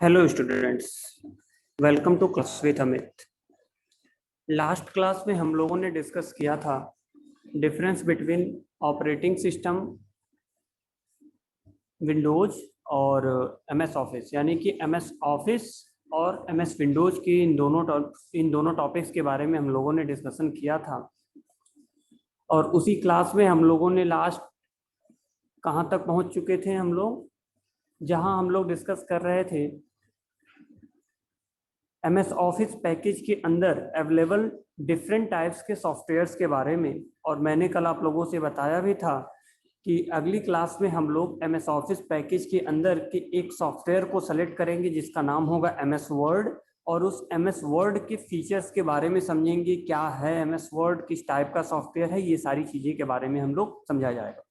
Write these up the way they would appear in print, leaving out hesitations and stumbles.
Hello students, welcome to class with Amit. Last class में हम लोगों ने डिस्कस किया था difference between operating system Windows और एमएस ऑफिस, यानी कि एमएस ऑफिस और एमएस विंडोज की इन दोनों टॉपिक्स के बारे में हम लोगों ने डिस्कशन किया था। और उसी क्लास में हम लोगों ने लास्ट कहाँ तक पहुँच चुके थे हम लोग, जहाँ हम लोग डिस्कस कर रहे थे एमएस ऑफिस पैकेज के अंदर अवेलेबल डिफरेंट टाइप्स के सॉफ्टवेयर्स के बारे में। और मैंने कल आप लोगों से बताया भी था कि अगली क्लास में हम लोग एमएस ऑफिस पैकेज के अंदर के एक सॉफ्टवेयर को सेलेक्ट करेंगे जिसका नाम होगा एमएस वर्ड, और उस एमएस वर्ड के फीचर्स के बारे में समझेंगे। क्या है एमएस वर्ड, किस टाइप का सॉफ्टवेयर है, ये सारी चीज़ें के बारे में हम लोग समझा जाएगा।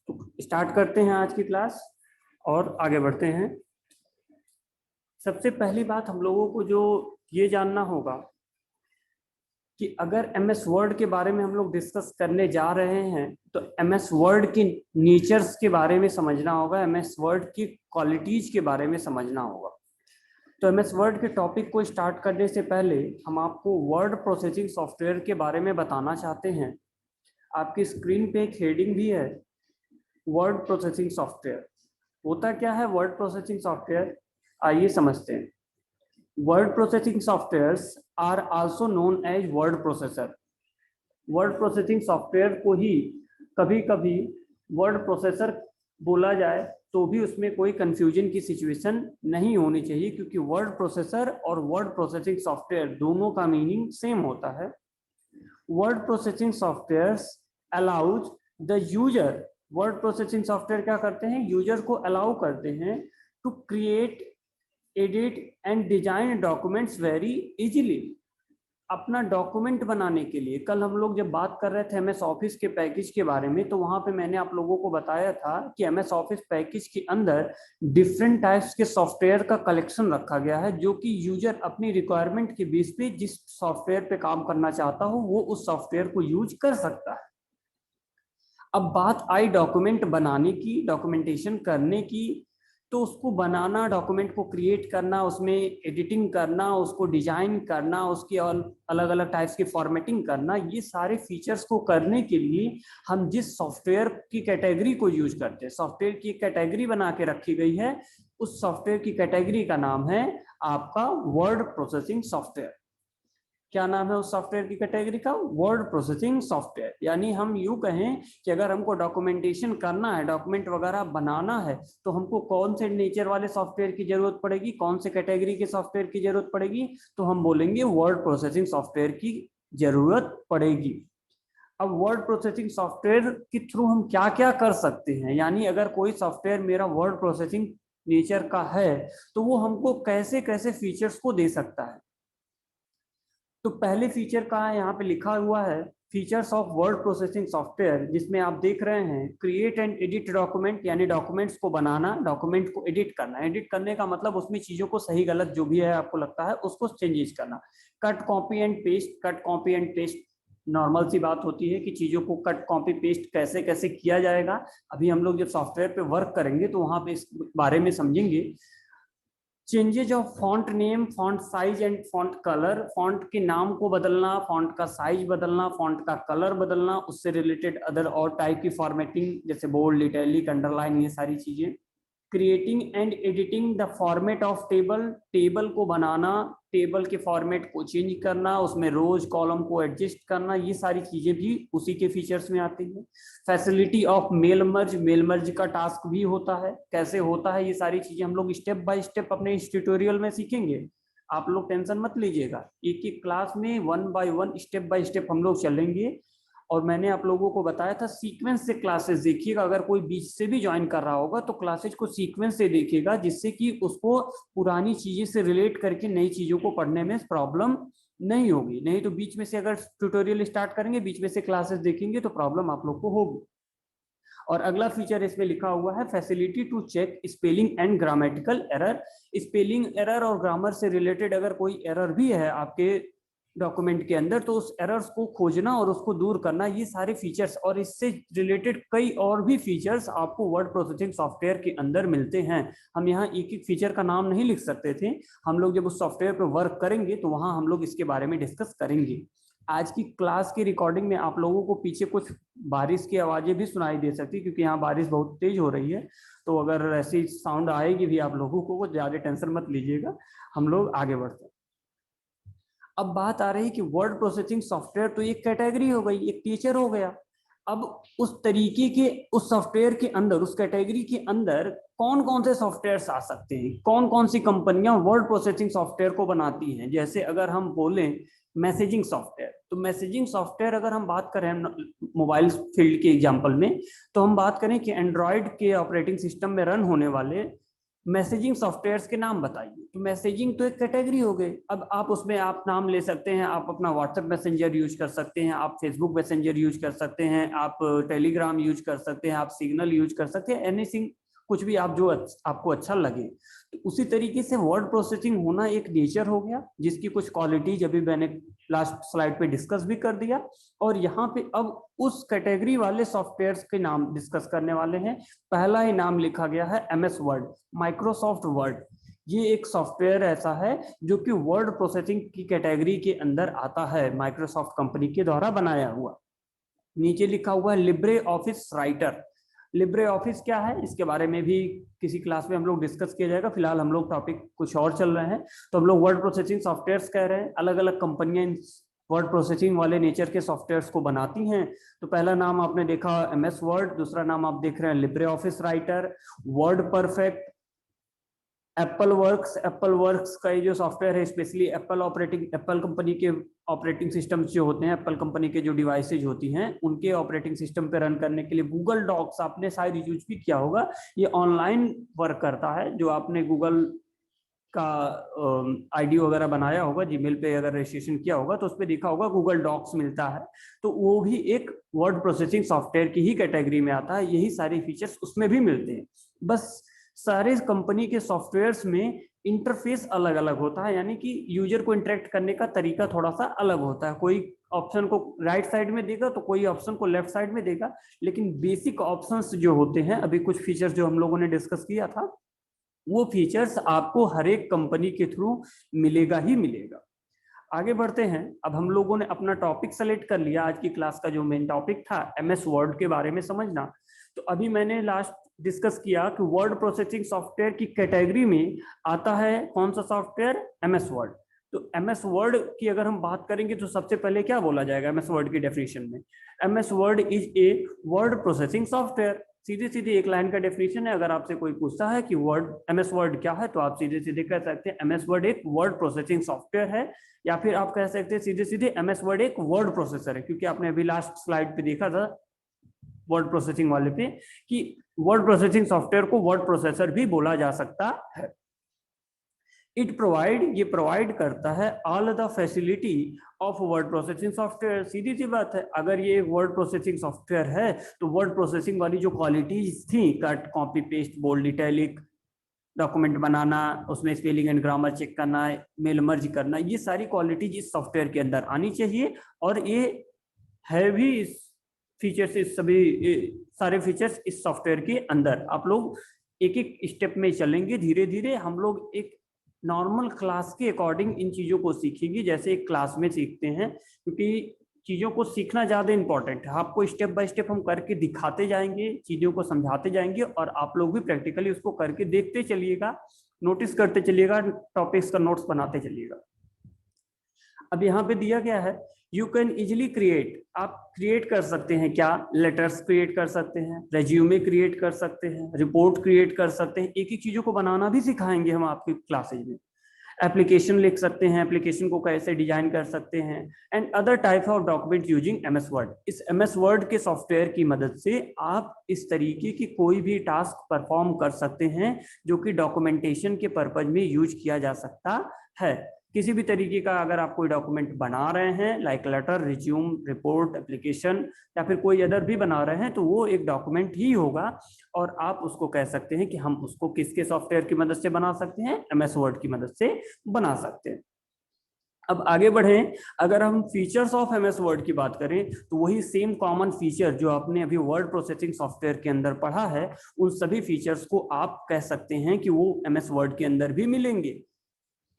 तो स्टार्ट करते हैं आज की क्लास और आगे बढ़ते हैं। सबसे पहली बात हम लोगों को जो ये जानना होगा कि अगर एमएस वर्ड के बारे में हम लोग डिस्कस करने जा रहे हैं तो एमएस वर्ड की नेचर्स के बारे में समझना होगा, एमएस वर्ड की क्वालिटीज के बारे में समझना होगा। तो एमएस वर्ड के टॉपिक को स्टार्ट करने से पहले हम आपको वर्ड प्रोसेसिंग सॉफ्टवेयर के बारे में बताना चाहते हैं। आपकी स्क्रीन पे एक हेडिंग भी है, वर्ड प्रोसेसिंग सॉफ्टवेयर। होता क्या है वर्ड प्रोसेसिंग सॉफ्टवेयर, आइए समझते हैं। Word processing softwares are also known as word processor. Word processing software को ही कभी कभी वर्ड प्रोसेसर बोला जाए तो भी उसमें कोई कंफ्यूजन की सिचुएशन नहीं होनी चाहिए, क्योंकि वर्ड प्रोसेसर और वर्ड प्रोसेसिंग सॉफ्टवेयर दोनों का मीनिंग सेम होता है। Word processing software allows the user, word processing software क्या करते हैं, यूजर को अलाउ करते हैं to create, edit and design documents very easily. अपना डॉक्यूमेंट बनाने के लिए कल हम लोग जब बात कर रहे थे एमएस ऑफिस के पैकेज के बारे में, तो वहां पे मैंने आप लोगों को बताया था कि एमएस ऑफिस पैकेज के अंदर डिफरेंट टाइप्स के सॉफ्टवेयर का कलेक्शन रखा गया है, जो कि यूजर अपनी रिक्वायरमेंट के बेस पे जिस सॉफ्टवेयर पे काम करना चाहता हो वो उस सॉफ्टवेयर को यूज कर सकता है। अब बात आई डॉक्यूमेंट बनाने की, डॉक्यूमेंटेशन करने की, तो उसको बनाना, डॉक्यूमेंट को क्रिएट करना, उसमें एडिटिंग करना, उसको डिजाइन करना, उसकी अलग अलग टाइप्स की फॉर्मेटिंग करना, ये सारे फीचर्स को करने के लिए हम जिस सॉफ्टवेयर की कैटेगरी को यूज करते हैं, सॉफ्टवेयर की कैटेगरी बना के रखी गई है, उस सॉफ्टवेयर की कैटेगरी का नाम है आपका वर्ड प्रोसेसिंग सॉफ्टवेयर। क्या नाम है उस सॉफ्टवेयर की कैटेगरी का, वर्ड प्रोसेसिंग सॉफ्टवेयर। यानी हम यूं कहें कि अगर हमको डॉक्यूमेंटेशन करना है, डॉक्यूमेंट वगैरह बनाना है, तो हमको कौन से नेचर वाले सॉफ्टवेयर की जरूरत पड़ेगी, कौन से कैटेगरी के सॉफ्टवेयर की जरूरत पड़ेगी, तो हम बोलेंगे वर्ड प्रोसेसिंग सॉफ्टवेयर की जरूरत पड़ेगी। अब वर्ड प्रोसेसिंग सॉफ्टवेयर के थ्रू हम क्या क्या कर सकते हैं, यानी अगर कोई सॉफ्टवेयर मेरा वर्ड प्रोसेसिंग नेचर का है तो वो हमको कैसे कैसे फीचर्स को दे सकता है। तो पहले फीचर कहाँ है, यहाँ पे लिखा हुआ है features of word processing software, जिसमें आप देख रहे हैं क्रिएट एंड एडिट डॉक्यूमेंट, यानी डॉक्यूमेंट्स को बनाना, डॉक्यूमेंट को एडिट करना। एडिट करने का मतलब उसमें चीजों को सही गलत जो भी है आपको लगता है उसको चेंजेस करना। Cut copy and paste, cut copy and paste normal सी बात होती है कि चीजों को कट कॉपी पेस्ट कैसे कैसे किया जाएगा। अभी हम लोग जब सॉफ्टवेयर पे वर्क करेंगे तो वहां पे इस बारे में समझेंगे। Changes of font name, font size and font colour, font के नाम को बदलना, फॉन्ट का साइज बदलना, फॉन्ट का कलर बदलना, उससे रिलेटेड अदर और टाइप की फॉर्मेटिंग जैसे बोल्ड, इटैलिक, अंडरलाइन, ये सारी चीजें। Creating and editing the format of table, table को बनाना, टेबल के फॉर्मेट को चेंज करना, उसमें रोज कॉलम को एडजस्ट करना, ये सारी चीजें भी उसी के फीचर्स में आती है। Facility of mail merge, mail merge का टास्क भी होता है, कैसे होता है ये सारी चीजें हम लोग स्टेप बाय स्टेप अपने इस ट्यूटोरियल में सीखेंगे। आप लोग टेंशन मत लीजिएगा, एक एक क्लास में one by one step by step हम लोग चलेंगे। और मैंने आप लोगों को बताया था सीक्वेंस से क्लासेस देखिएगा, अगर कोई बीच से भी ज्वाइन कर रहा होगा तो क्लासेज को सीक्वेंस से देखिएगा, जिससे कि उसको पुरानी चीजें से रिलेट करके नई चीजों को पढ़ने में प्रॉब्लम नहीं होगी। नहीं तो बीच में से अगर ट्यूटोरियल स्टार्ट करेंगे, बीच में से क्लासेस देखेंगे तो प्रॉब्लम आप लोग को होगी। और अगला फीचर इसमें लिखा हुआ है facility to check spelling and grammatical error. Spelling error और ग्रामर से रिलेटेड अगर कोई एरर भी है आपके डॉक्यूमेंट के अंदर, तो उस एरर्स को खोजना और उसको दूर करना, ये सारे फीचर्स और इससे रिलेटेड कई और भी फीचर्स आपको वर्ड प्रोसेसिंग सॉफ्टवेयर के अंदर मिलते हैं। हम यहाँ एक एक फीचर का नाम नहीं लिख सकते थे, हम लोग जब उस सॉफ्टवेयर पर वर्क करेंगे तो वहाँ हम लोग इसके बारे में डिस्कस करेंगे। आज की क्लास की रिकॉर्डिंग में आप लोगों को पीछे कुछ बारिश की आवाज़ें भी सुनाई दे सकती, क्योंकि यहाँ बारिश बहुत तेज हो रही है, तो अगर ऐसी साउंड आएगी भी आप लोगों को, ज़्यादा टेंशन मत लीजिएगा, हम लोग आगे बढ़ते हैं। अब बात आ रही कि वर्ड प्रोसेसिंग सॉफ्टवेयर तो एक कैटेगरी हो गई, एक टीचर हो गया। अब उस तरीके के उस सॉफ्टवेयर के अंदर, उस कैटेगरी के अंदर कौन कौन से सॉफ्टवेयर आ सकते हैं, कौन कौन सी कंपनियां वर्ड प्रोसेसिंग सॉफ्टवेयर को बनाती हैं। जैसे अगर हम बोलें मैसेजिंग सॉफ्टवेयर, तो मैसेजिंग सॉफ्टवेयर अगर हम बात करें मोबाइल फील्ड के एग्जांपल में, तो हम बात करें कि एंड्रॉयड के ऑपरेटिंग सिस्टम में रन होने वाले मैसेजिंग सॉफ्टवेयर्स के नाम बताइए। तो मैसेजिंग तो एक कैटेगरी हो गई। अब आप उसमें आप नाम ले सकते हैं, आप अपना व्हाट्सएप मैसेंजर यूज कर सकते हैं, आप फेसबुक मैसेंजर यूज कर सकते हैं, आप टेलीग्राम यूज कर सकते हैं, आप सिग्नल यूज कर सकते हैं, एनीथिंग, कुछ भी आप जो आपको अच्छा लगे। तो उसी तरीके से वर्ड प्रोसेसिंग होना एक नेचर हो गया, जिसकी कुछ क्वालिटीज अभी मैंने लास्ट स्लाइड पे डिस्कस भी कर दिया। और यहाँ पे अब उस कैटेगरी वाले सॉफ्टवेयर्स के नाम डिस्कस करने वाले हैं। पहला ही नाम लिखा गया है MS वर्ड, माइक्रोसॉफ्ट वर्ड। ये एक सॉफ्टवेयर ऐसा है जो कि वर्ड प्रोसेसिंग की कैटेगरी के अंदर आता है, माइक्रोसॉफ्ट कंपनी के द्वारा बनाया हुआ। नीचे लिखा हुआ है Libre office writer. Libre office क्या है, इसके बारे में भी किसी क्लास में हम लोग डिस्कस किया जाएगा। फिलहाल हम लोग टॉपिक कुछ और चल रहे हैं, तो हम लोग वर्ड प्रोसेसिंग सॉफ्टवेयर्स कह रहे हैं। अलग अलग कंपनियां वर्ड प्रोसेसिंग वाले नेचर के सॉफ्टवेयर्स को बनाती हैं। तो पहला नाम आपने देखा MS वर्ड, दूसरा नाम आप देख रहे हैं Libre office writer, word perfect, Apple works का ये जो सॉफ्टवेयर है, स्पेशली एप्पल कंपनी के ऑपरेटिंग सिस्टम जो होते हैं, एप्पल कंपनी के जो डिवाइसेज होती हैं, उनके ऑपरेटिंग सिस्टम पे रन करने के लिए गूगल डॉक्स आपने शायद यूज भी किया होगा। ये ऑनलाइन वर्क करता है। जो आपने गूगल का आईडी वगैरह बनाया होगा, जीमेल पे अगर रजिस्ट्रेशन किया होगा, तो उस पर देखा होगा गूगल डॉक्स मिलता है। तो वो भी एक वर्ड प्रोसेसिंग सॉफ्टवेयर की ही कैटेगरी में आता है। यही सारे फीचर्स उसमें भी मिलते हैं। बस सारे कंपनी के सॉफ्टवेयर्स में इंटरफेस अलग अलग होता है, यानी कि यूजर को इंटरेक्ट करने का तरीका थोड़ा सा अलग होता है। कोई ऑप्शन को राइट साइड में देगा तो कोई ऑप्शन को लेफ्ट साइड में देगा, लेकिन बेसिक ऑप्शंस जो होते हैं, अभी कुछ फीचर्स जो हम लोगों ने डिस्कस किया था, वो फीचर्स आपको हर एक कंपनी के थ्रू मिलेगा ही मिलेगा। आगे बढ़ते हैं। अब हम लोगों ने अपना टॉपिक सेलेक्ट कर लिया। आज की क्लास का जो मेन टॉपिक था MS वर्ड के बारे में समझना। तो अभी मैंने लास्ट डिस्कस किया कि वर्ड प्रोसेसिंग सॉफ्टवेयर की कैटेगरी में आता है कौन सा सॉफ्टवेयर, MS वर्ड। तो MS वर्ड की अगर हम बात करेंगे तो सबसे पहले क्या बोला जाएगा MS वर्ड की डेफिनेशन में? MS word is a word processing software. सीधे सीधे एक लाइन का डेफिनेशन है। अगर आपसे कोई पूछता है कि MS वर्ड क्या है, तो आप सीधे सीधे कह सकते हैं MS वर्ड एक वर्ड प्रोसेसिंग सॉफ्टवेयर है, या फिर आप कह सकते हैं सीधे सीधे MS वर्ड एक वर्ड प्रोसेसर है, क्योंकि आपने अभी लास्ट स्लाइड पे देखा था वर्ड प्रोसेसिंग वाले पे कि वर्ड प्रोसेसिंग सॉफ्टवेयर को वर्ड प्रोसेसर भी बोला जा सकता है। ये प्रोवाइड करता है all the facility of word processing software. सीधी सी बात है, अगर ये वर्ड प्रोसेसिंग सॉफ्टवेयर है तो वर्ड प्रोसेसिंग वाली जो क्वालिटीज थी, cut, copy, paste, bold, italic, document बनाना, उसमें स्पेलिंग एंड ग्रामर चेक करना, मेल मर्ज करना, ये सारी क्वालिटीज इस सॉफ्टवेयर के अंदर आनी चाहिए। और ये है भी फीचर्स, इस सभी सारे फीचर्स इस सॉफ्टवेयर के अंदर। आप लोग एक एक स्टेप में चलेंगे, धीरे धीरे हम लोग एक नॉर्मल क्लास के अकॉर्डिंग इन चीजों को सीखेंगे, जैसे एक क्लास में सीखते हैं, क्योंकि चीजों को सीखना ज्यादा इंपॉर्टेंट है। आपको स्टेप बाय स्टेप हम करके दिखाते जाएंगे, चीजों को समझाते जाएंगे, और आप लोग भी प्रैक्टिकली उसको करके देखते चलिएगा, नोटिस करते चलिएगा, टॉपिक्स का नोट्स बनाते चलिएगा। अब यहाँ पे दिया गया है यू कैन इजिली क्रिएट, आप क्रिएट कर सकते हैं क्या, लेटर्स क्रिएट कर सकते हैं, रेज्यूमे क्रिएट कर सकते हैं, रिपोर्ट क्रिएट कर सकते हैं। एक एक चीजों को बनाना भी सिखाएंगे हम आपकी क्लासेज में। एप्लीकेशन लिख सकते हैं, एप्लीकेशन को कैसे डिजाइन कर सकते हैं, and other type of document using MS word. इस MS वर्ड के सॉफ्टवेयर की मदद से आप इस तरीके की कोई भी टास्क परफॉर्म कर सकते हैं जो कि डॉक्यूमेंटेशन के पर्पज में यूज किया जा सकता है। किसी भी तरीके का अगर आप कोई डॉक्यूमेंट बना रहे हैं, like letter, resume, report, application, या फिर कोई अदर भी बना रहे हैं, तो वो एक डॉक्यूमेंट ही होगा। और आप उसको कह सकते हैं कि हम उसको किसके सॉफ्टवेयर की मदद से बना सकते हैं, MS वर्ड की मदद से बना सकते हैं। अब आगे बढ़ें, अगर हम फीचर्स ऑफ एमएस वर्ड की बात करें तो वही सेम कॉमन फीचर जो आपने अभी वर्ड प्रोसेसिंग सॉफ्टवेयर के अंदर पढ़ा है, उन सभी फीचर्स को आप कह सकते हैं कि वो एमएस वर्ड के अंदर भी मिलेंगे।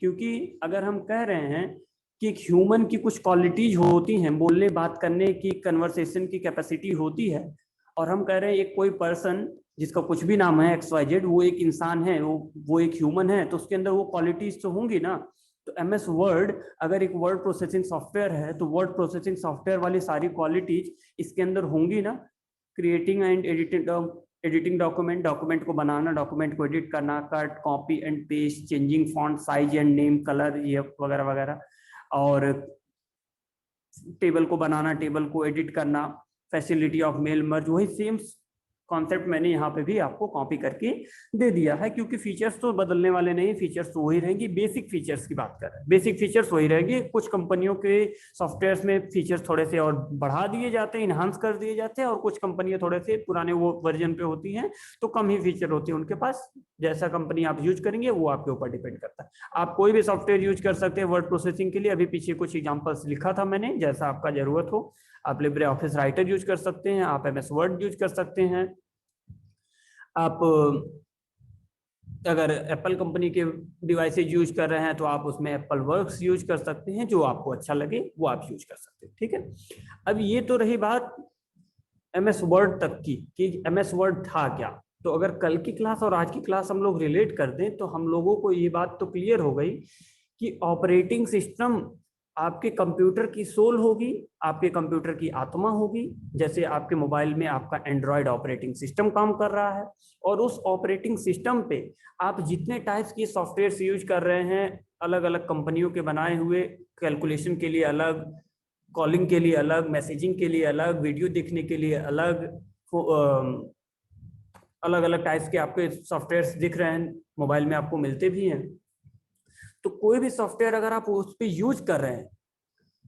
क्योंकि अगर हम कह रहे हैं कि एक ह्यूमन की कुछ क्वालिटीज होती हैं, बोलने बात करने की, कन्वर्सेशन की कैपेसिटी होती है, और हम कह रहे हैं एक कोई पर्सन जिसका कुछ भी नाम है XYZ, वो एक इंसान है, वो एक ह्यूमन है, तो उसके अंदर वो क्वालिटीज तो होंगी ना। तो एमएस वर्ड अगर एक वर्ड प्रोसेसिंग सॉफ्टवेयर है तो वर्ड प्रोसेसिंग सॉफ्टवेयर वाली सारी क्वालिटीज इसके अंदर होंगी ना। Creating and editing document, document को बनाना, डॉक्यूमेंट को एडिट करना, cut copy and paste, changing font size and name colour, ये वगैरह वगैरह, और टेबल को बनाना, टेबल को एडिट करना, फैसिलिटी ऑफ मेल मर्ज, वही सेम कॉन्सेप्ट मैंने यहाँ पे भी आपको कॉपी करके दे दिया है। क्योंकि फीचर्स तो बदलने वाले नहीं, फीचर्स तो वही रहेंगी। बेसिक फीचर्स की बात कर रहे हैं, बेसिक फीचर्स वही रहेंगे। कुछ कंपनियों के सॉफ्टवेयर्स में फीचर्स थोड़े से और बढ़ा दिए जाते हैं, इन्हांस कर दिए जाते हैं, और कुछ कंपनियां थोड़े से पुराने वो वर्जन पे होती हैं तो कम ही फीचर होते हैं उनके पास। जैसा कंपनी आप यूज करेंगे वो आपके ऊपर डिपेंड करता है। आप कोई भी सॉफ्टवेयर यूज कर सकते हैं वर्ड प्रोसेसिंग के लिए। अभी पीछे कुछ एग्जांपल्स लिखा था मैंने, जैसा आपका जरूरत हो। आप लिब्रे ऑफिस राइटर यूज कर सकते हैं, आप एमएस वर्ड यूज कर सकते हैं, आप अगर एप्पल कंपनी के डिवाइसेज यूज कर रहे हैं तो आप उसमें एप्पल वर्क्स यूज कर सकते हैं, जो आपको अच्छा लगे वो आप यूज कर सकते हैं। ठीक है, अब ये तो रही बात एमएस वर्ड तक की कि एमएस वर्ड था क्या। तो अगर कल की क्लास और आज की क्लास हम लोग रिलेट कर दें तो हम लोगों को ये बात तो क्लियर हो गई कि ऑपरेटिंग सिस्टम आपके कंप्यूटर की सोल होगी, आपके कंप्यूटर की आत्मा होगी। जैसे आपके मोबाइल में आपका एंड्रॉयड ऑपरेटिंग सिस्टम काम कर रहा है, और उस ऑपरेटिंग सिस्टम पे आप जितने टाइप्स की सॉफ्टवेयर यूज कर रहे हैं, अलग अलग कंपनियों के बनाए हुए, कैलकुलेशन के लिए अलग, कॉलिंग के लिए अलग, मैसेजिंग के लिए अलग, वीडियो देखने के लिए अलग, अलग अलग टाइप्स के आपके सॉफ्टवेयर दिख रहे हैं, मोबाइल में आपको मिलते भी हैं। तो कोई भी सॉफ्टवेयर अगर आप उस पर यूज कर रहे हैं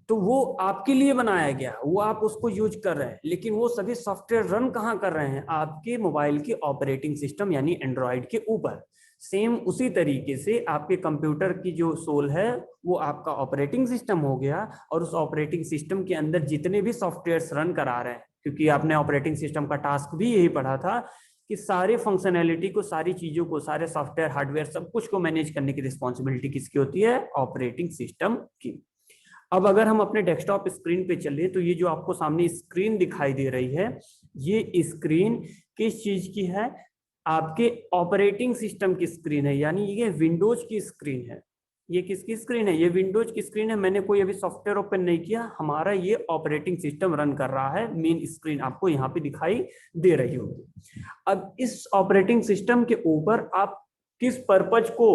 तो वो आपके लिए बनाया गया, वो आप उसको यूज कर रहे हैं, लेकिन वो सभी सॉफ्टवेयर रन कहाँ कर रहे हैं? आपके मोबाइल के ऑपरेटिंग सिस्टम यानी एंड्रॉयड के ऊपर। सेम उसी तरीके से आपके कंप्यूटर की जो सोल है वो आपका ऑपरेटिंग सिस्टम हो गया, और उस ऑपरेटिंग सिस्टम के अंदर जितने भी सॉफ्टवेयर रन करा रहे हैं, क्योंकि आपने ऑपरेटिंग सिस्टम का टास्क भी यही पढ़ा था कि सारे फंक्शनैलिटी को, सारी चीजों को, सारे सॉफ्टवेयर हार्डवेयर सब कुछ को मैनेज करने की रिस्पॉन्सिबिलिटी किसकी होती है? ऑपरेटिंग सिस्टम की। अब अगर हम अपने डेस्कटॉप स्क्रीन पे चले तो ये जो आपको सामने स्क्रीन दिखाई दे रही है, ये स्क्रीन किस चीज की है? आपके ऑपरेटिंग सिस्टम की स्क्रीन है, यानी ये विंडोज की स्क्रीन है। ये किसकी स्क्रीन है? ये विंडोज की स्क्रीन है। मैंने कोई अभी सॉफ्टवेयर ओपन नहीं किया, हमारा ये ऑपरेटिंग सिस्टम रन कर रहा है। मेन स्क्रीन आपको यहाँ पे दिखाई दे रही होगी। अब इस ऑपरेटिंग सिस्टम के ऊपर आप किस पर्पज को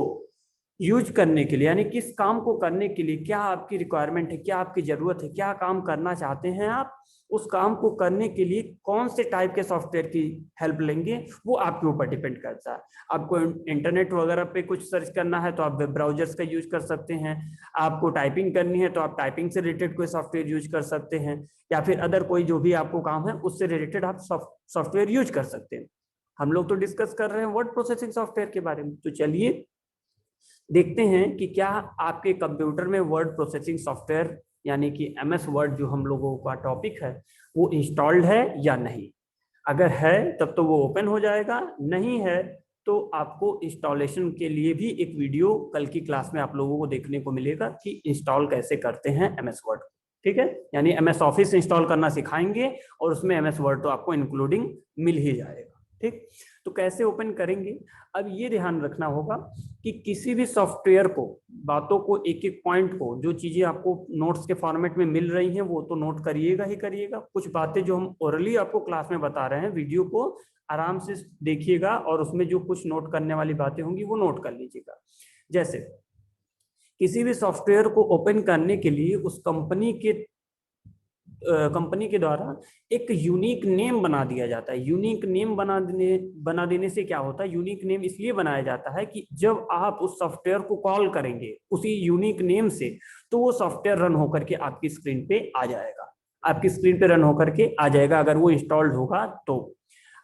यूज करने के लिए, यानी किस काम को करने के लिए, क्या आपकी रिक्वायरमेंट है, क्या आपकी जरूरत है, क्या काम करना चाहते हैं आप, उस काम को करने के लिए कौन से टाइप के सॉफ्टवेयर की हेल्प लेंगे, वो आपके ऊपर डिपेंड करता है। आपको इंटरनेट वगैरह पे कुछ सर्च करना है तो आप वेब ब्राउजर्स का यूज कर सकते हैं। आपको टाइपिंग करनी है तो आप टाइपिंग से रिलेटेड कोई सॉफ्टवेयर यूज कर सकते हैं, या फिर अदर कोई जो भी आपको काम है उससे रिलेटेड आप सॉफ्टवेयर यूज कर सकते हैं। हम लोग तो डिस्कस कर रहे हैं वर्ड प्रोसेसिंग सॉफ्टवेयर के बारे में, तो चलिए देखते हैं कि क्या आपके कंप्यूटर में वर्ड प्रोसेसिंग सॉफ्टवेयर यानी कि एमएस वर्ड जो हम लोगों का टॉपिक है वो इंस्टॉल्ड है या नहीं। अगर है तब तो वो ओपन हो जाएगा, नहीं है तो आपको इंस्टॉलेशन के लिए भी एक वीडियो कल की क्लास में आप लोगों को देखने को मिलेगा कि इंस्टॉल कैसे करते हैं एमएस वर्ड। ठीक है, यानी एमएस ऑफिस इंस्टॉल करना सिखाएंगे और उसमें एमएस वर्ड तो आपको इंक्लूडिंग मिल ही जाएगा। ठीक, तो कैसे ओपन करेंगे? अब ये ध्यान रखना होगा कि किसी भी सॉफ्टवेयर को, बातों को, एक एक पॉइंट को, जो चीजें आपको नोट्स के फॉर्मेट में मिल रही हैं वो तो नोट करिएगा ही करिएगा। कुछ बातें जो हम ओरली आपको क्लास में बता रहे हैं, वीडियो को आराम से देखिएगा और उसमें जो कुछ नोट करने वाली बातें होंगी वो नोट कर लीजिएगा। जैसे किसी भी सॉफ्टवेयर को ओपन करने के लिए उस कंपनी के द्वारा एक यूनिक नेम बना दिया जाता है। यूनिक नेम बना देने से क्या होता है? यूनिक नेम इसलिए बनाया जाता है कि जब आप उस सॉफ्टवेयर को कॉल करेंगे उसी यूनिक नेम से तो वो सॉफ्टवेयर रन होकर के आपकी स्क्रीन पे आ जाएगा, आपकी स्क्रीन पे रन होकर के आ जाएगा अगर वो इंस्टॉल्ड होगा तो।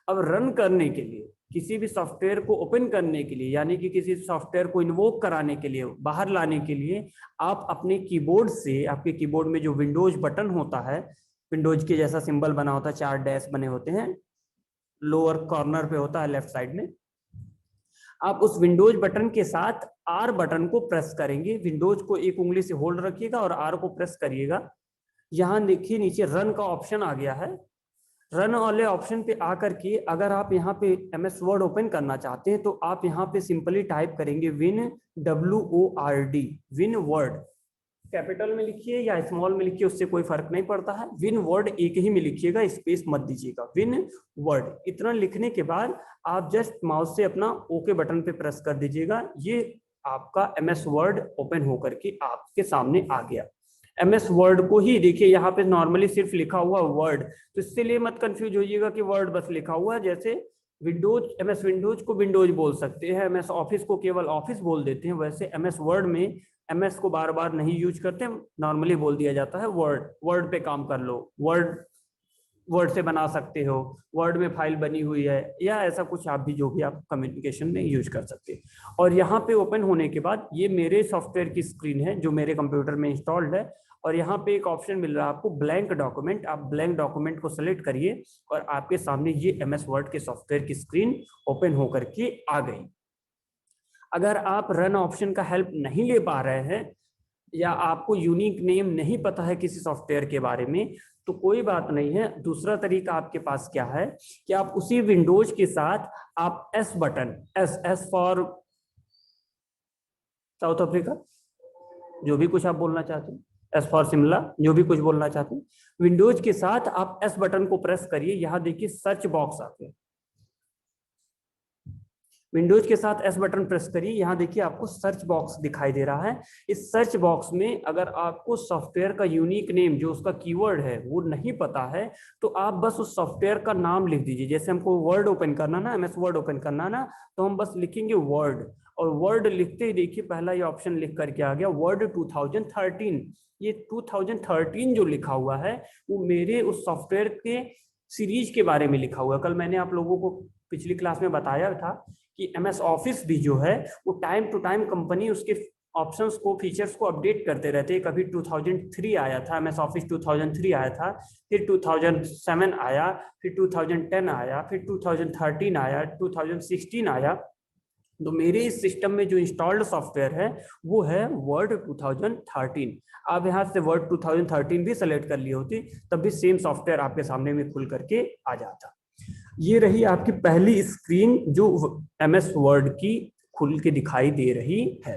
अब रन करने के लिए किसी भी सॉफ्टवेयर को ओपन करने के लिए, यानी कि किसी सॉफ्टवेयर को इन्वोक कराने के लिए, बाहर लाने के लिए, आप अपने कीबोर्ड से, आपके कीबोर्ड में जो विंडोज बटन होता है, विंडोज के जैसा सिंबल बना होता है, 4 डैश बने होते हैं, लोअर कॉर्नर पे होता है लेफ्ट साइड में, आप उस विंडोज बटन के साथ आर बटन को प्रेस करेंगे। विंडोज को एक उंगली से होल्ड रखिएगा और आर को प्रेस करिएगा। यहाँ देखिए नीचे रन का ऑप्शन आ गया है। रन वाले ऑप्शन पे आकर के अगर आप यहाँ पे MS वर्ड ओपन करना चाहते हैं तो आप यहाँ पे सिंपली टाइप करेंगे WIN विन वर्ड। कैपिटल में लिखिए या स्मॉल में लिखिए, उससे कोई फर्क नहीं पड़ता है। विन वर्ड एक ही में लिखिएगा, स्पेस मत दीजिएगा। विन वर्ड इतना लिखने के बाद आप जस्ट माउस से अपना ओके बटन पे प्रेस कर दीजिएगा। ये आपका MS वर्ड ओपन होकर के आपके सामने आ गया। MS वर्ड को ही देखिए यहाँ पे नॉर्मली सिर्फ लिखा हुआ वर्ड, तो इससे लिए मत कंफ्यूज होइएगा कि वर्ड बस लिखा हुआ है। जैसे विंडोज, MS विंडोज को विंडोज बोल सकते हैं, MS ऑफिस को केवल ऑफिस बोल देते हैं, वैसे MS वर्ड में MS को बार बार नहीं यूज करते, नॉर्मली बोल दिया जाता है वर्ड। वर्ड पे काम कर लो, वर्ड से बना सकते हो, वर्ड में फाइल बनी हुई है, या ऐसा कुछ आप भी जो भी आप कम्युनिकेशन में यूज कर सकते हैं। और यहाँ पे ओपन होने के बाद ये मेरे सॉफ्टवेयर की स्क्रीन है जो मेरे कंप्यूटर में इंस्टॉल्ड है। और यहाँ पे एक ऑप्शन मिल रहा है आपको ब्लैंक डॉक्यूमेंट। आप ब्लैंक डॉक्यूमेंट को सेलेक्ट करिए और आपके सामने ये MS वर्ड के सॉफ्टवेयर की स्क्रीन ओपन होकर के आ गई। अगर आप रन ऑप्शन का हेल्प नहीं ले पा रहे हैं या आपको यूनिक नेम नहीं पता है किसी सॉफ्टवेयर के बारे में, तो कोई बात नहीं है। दूसरा तरीका आपके पास क्या है कि आप उसी विंडोज के साथ आप S button, S for south Africa, जो भी कुछ आप बोलना चाहते हैं, S फॉर शिमला, जो भी कुछ बोलना चाहते हैं, विंडोज के साथ आप S बटन को प्रेस करिए। यहां देखिए सर्च बॉक्स आते हैं, विंडोज के साथ S बटन प्रेस करिए। यहाँ देखिए आपको सर्च बॉक्स दिखाई दे रहा है। इस सर्च बॉक्स में अगर आपको सॉफ्टवेयर का यूनिक नेम, जो उसका कीवर्ड है, वो नहीं पता है, तो आप बस उस सॉफ्टवेयर का नाम लिख दीजिए। जैसे हमको वर्ड ओपन करना ना, MS वर्ड ओपन करना ना, तो हम बस लिखेंगे वर्ड, और वर्ड लिखते ही देखिए पहला ये ऑप्शन लिख करके आ गया, वर्ड 2013। ये 2013 जो लिखा हुआ है वो मेरे उस सॉफ्टवेयर के सीरीज के बारे में लिखा हुआ है। कल मैंने आप लोगों को पिछली क्लास में बताया था कि MS ऑफिस भी जो है वो टाइम टू टाइम कंपनी उसके ऑप्शंस को, फीचर्स को अपडेट करते रहते हैं। कभी 2003 आया था, MS ऑफिस 2003 आया था, फिर 2007 आया, फिर 2010 आया, फिर 2013 आया, 2016 आया। तो मेरे इस सिस्टम में जो इंस्टॉल्ड सॉफ्टवेयर है वो है वर्ड 2013। आप यहाँ से वर्ड 2013 भी सेलेक्ट कर लिए होती, तब भी सेम सॉफ्टवेयर आपके सामने में खुल करके आ जाता। ये रही आपकी पहली स्क्रीन जो MS वर्ड की खुल के दिखाई दे रही है।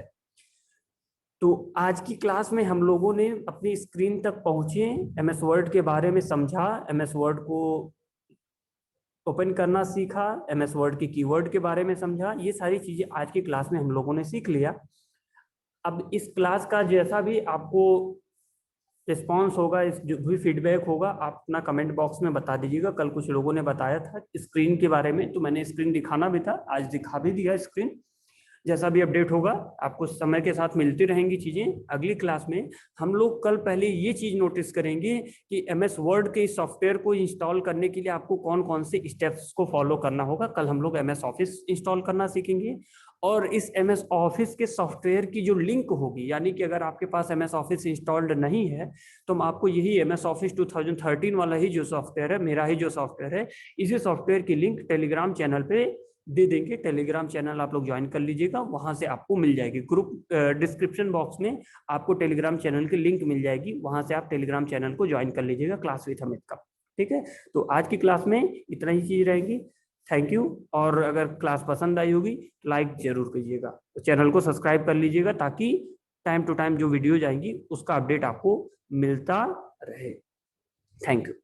तो आज की क्लास में हम लोगों ने अपनी स्क्रीन तक पहुंचे, MS वर्ड के बारे में समझा, MS वर्ड को ओपन करना सीखा, MS वर्ड के कीवर्ड के बारे में समझा। ये सारी चीजें आज की क्लास में हम लोगों ने सीख लिया। अब इस क्लास का जैसा भी आपको रिस्पॉन्स होगा, इस जो भी फीडबैक होगा, आप अपना कमेंट बॉक्स में बता दीजिएगा। कल कुछ लोगों ने बताया था स्क्रीन के बारे में, तो मैंने स्क्रीन दिखाना भी था, आज दिखा भी दिया स्क्रीन। जैसा भी अपडेट होगा आपको समय के साथ मिलती रहेंगी चीजें। अगली क्लास में हम लोग कल पहले ये चीज नोटिस करेंगे कि MS वर्ड के सॉफ्टवेयर को इंस्टॉल करने के लिए आपको कौन कौन से स्टेप्स को फॉलो करना होगा। कल हम लोग MS ऑफिस इंस्टॉल करना सीखेंगे, और इस MS ऑफिस के सॉफ्टवेयर की जो लिंक होगी, यानी कि अगर आपके पास MS ऑफिस इंस्टॉल्ड नहीं है तो हम आपको यही MS ऑफिस 2013 वाला ही जो सॉफ्टवेयर है, मेरा ही जो सॉफ्टवेयर है, इसी सॉफ्टवेयर की लिंक टेलीग्राम चैनल पे दे देंगे। टेलीग्राम चैनल आप लोग ज्वाइन कर लीजिएगा, वहां से आपको मिल जाएगी। ग्रुप डिस्क्रिप्शन बॉक्स में आपको टेलीग्राम चैनल की लिंक मिल जाएगी, वहां से आप टेलीग्राम चैनल को ज्वाइन कर लीजिएगा, क्लास विद अमित का। ठीक है, तो आज की क्लास में इतना ही चीज रहेगी। Thank you. और अगर क्लास पसंद आई होगी तो लाइक जरूर कीजिएगा, तो चैनल को सब्सक्राइब कर लीजिएगा ताकि टाइम टू टाइम जो वीडियो जाएंगी उसका अपडेट आपको मिलता रहे। Thank you.